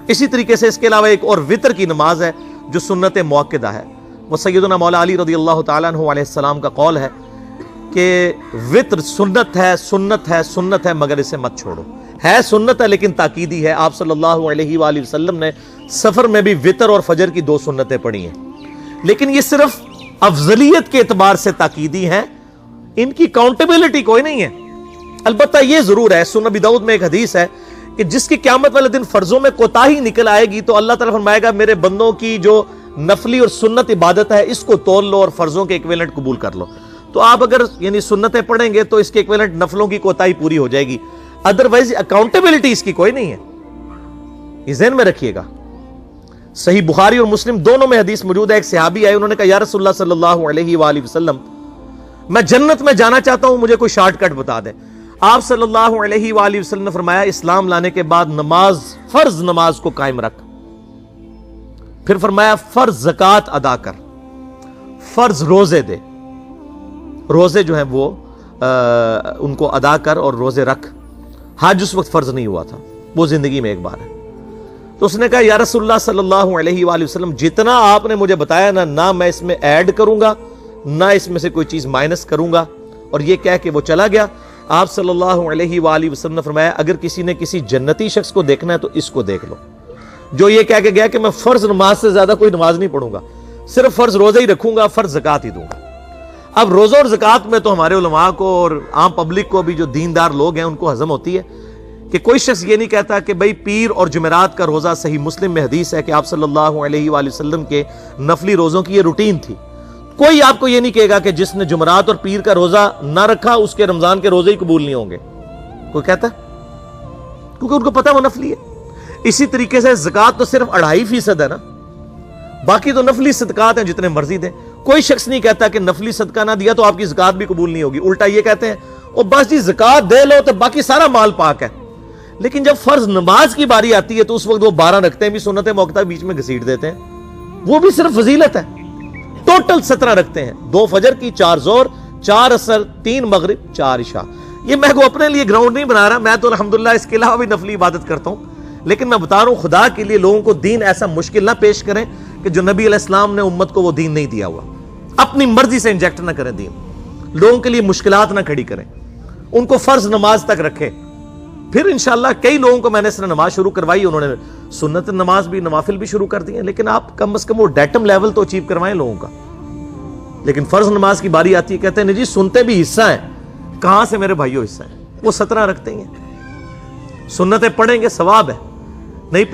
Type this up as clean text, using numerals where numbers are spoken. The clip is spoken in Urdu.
اسی طریقے سے اس کے علاوہ ایک اور وطر کی نماز ہے جو سنت مؤکدہ ہے. وہ سیدنا مولا علی رضی اللہ تعالیٰ عنہ علیہ السلام کا قول ہے کہ وطر سنت ہے سنت ہے سنت ہے مگر اسے مت چھوڑو. ہے سنت ہے لیکن تاکیدی ہے. آپ صلی اللہ علیہ وآلہ وسلم نے سفر میں بھی وطر اور فجر کی 2 سنتیں پڑھی ہیں، لیکن یہ صرف افضلیت کے اعتبار سے تاکیدی ہیں، ان کی کاؤنٹیبلٹی کوئی نہیں ہے. البتہ یہ ضرور ہے، سنن ابی داؤد میں ایک حدیث ہے کہ جس کی قیامت والے دن فرضوں میں کوتاہی نکل آئے گی تو اللہ تعالیٰ فرمائے گا میرے بندوں کی جو نفلی اور سنت عبادت ہے اس کو تول لو اور فرضوں کے ایکویلنٹ قبول کر لو. تو آپ اگر یعنی سنتیں پڑھیں گے تو اس کے ایکویلنٹ نفلوں کی کوتاہی پوری ہو جائے گی، ادروائز اکاؤنٹیبلٹی اس کی کوئی نہیں ہے. یہ ذہن میں رکھیے گا. صحیح بخاری اور مسلم دونوں میں حدیث موجود ہے. ایک صحابی آئے، انہوں نے کہا یا رسول اللہ صلی اللہ علیہ وآلہ وسلم میں جنت میں جانا چاہتا ہوں، مجھے کوئی شارٹ کٹ بتا دیں. آپ صلی اللہ علیہ وآلہ وسلم نے فرمایا اسلام لانے کے بعد نماز، فرض نماز کو قائم رکھ. پھر فرمایا فرض زکوٰۃ ادا کر، فرض روزے دے، روزے جو ہیں وہ ان کو ادا کر اور روزے رکھ. حج اس وقت فرض نہیں ہوا تھا، وہ زندگی میں ایک بار ہے. تو اس نے کہا یا رسول اللہ صلی اللہ علیہ وآلہ وسلم جتنا آپ نے مجھے بتایا نہ میں اس میں ایڈ کروں گا نہ اس میں سے کوئی چیز مائنس کروں گا. اور یہ کہہ کے وہ چلا گیا. آپ صلی اللہ علیہ وآلہ وسلم نے فرمایا اگر کسی نے کسی جنتی شخص کو دیکھنا ہے تو اس کو دیکھ لو جو یہ کہہ کے گیا کہ میں فرض نماز سے زیادہ کوئی نماز نہیں پڑھوں گا، صرف فرض روزہ ہی رکھوں گا، فرض زکوٰۃ ہی دوں گا. اب روزہ اور زکوٰۃ میں تو ہمارے علماء کو اور عام پبلک کو بھی جو دیندار لوگ ہیں ان کو ہضم ہوتی ہے کہ کوئی شخص یہ نہیں کہتا کہ بھئی پیر اور جمعرات کا روزہ، صحیح مسلم میں حدیث ہے کہ آپ صلی اللہ علیہ وآلہ وسلم کے نفلی روزوں کی یہ روٹین تھی. کوئی آپ کو یہ نہیں کہے گا کہ جس نے جمعرات اور پیر کا روزہ نہ رکھا اس کے رمضان کے روزے ہی قبول نہیں ہوں گے. کوئی کہتا ہے؟ کیونکہ ان کو پتہ وہ نفلی ہے. اسی طریقے سے زکوٰۃ تو صرف 2.5% ہے نا، باقی تو نفلی صدقات ہیں جتنے مرضی دیں. کوئی شخص نہیں کہتا کہ نفلی صدقہ نہ دیا تو آپ کی زکوٰۃ بھی قبول نہیں ہوگی. الٹا یہ کہتے ہیں او بس جی زکوٰۃ دے لو تو باقی سارا مال پاک ہے. لیکن جب فرض نماز کی باری آتی ہے تو اس وقت وہ 12 رکھتے ہیں بھی، سنت موقع بیچ میں گھسیٹ دیتے ہیں. وہ بھی صرف فضیلت ہے. ٹوٹل 17 رکھتے ہیں، 2 فجر کی، 4 ظہر، 4 عصر، 3 مغرب، 4 عشاء. یہ میں کو اپنے لیے گراؤنڈ نہیں بنا رہا، میں تو الحمدللہ اس کے علاوہ بھی نفلی عبادت کرتا ہوں. لیکن میں بتا رہا ہوں خدا کے لیے لوگوں کو دین ایسا مشکل نہ پیش کریں کہ جو نبی علیہ السلام نے امت کو وہ دین نہیں دیا ہوا. اپنی مرضی سے انجیکٹ نہ کریں دین، لوگوں کے لیے مشکلات نہ کھڑی کریں، ان کو فرض نماز تک رکھیں. پھر انشاءاللہ کئی لوگوں کو میں نے اس نے نماز شروع کروائی، انہوں نے سنت نماز بھی، نوافل بھی شروع کر دی ہیں. لیکن آپ کم از کم وہ ڈیٹم لیول تو اچیو کروائیں لوگوں کا. لیکن فرض نماز کی باری آتی ہے کہتے ہیں نہیں جی سنتے بھی حصہ ہیں. کہاں سے میرے بھائیوں حصہ ہیں؟ وہ 17 رکھتے ہیں. سنتیں پڑھیں گے ثواب ہے، نہیں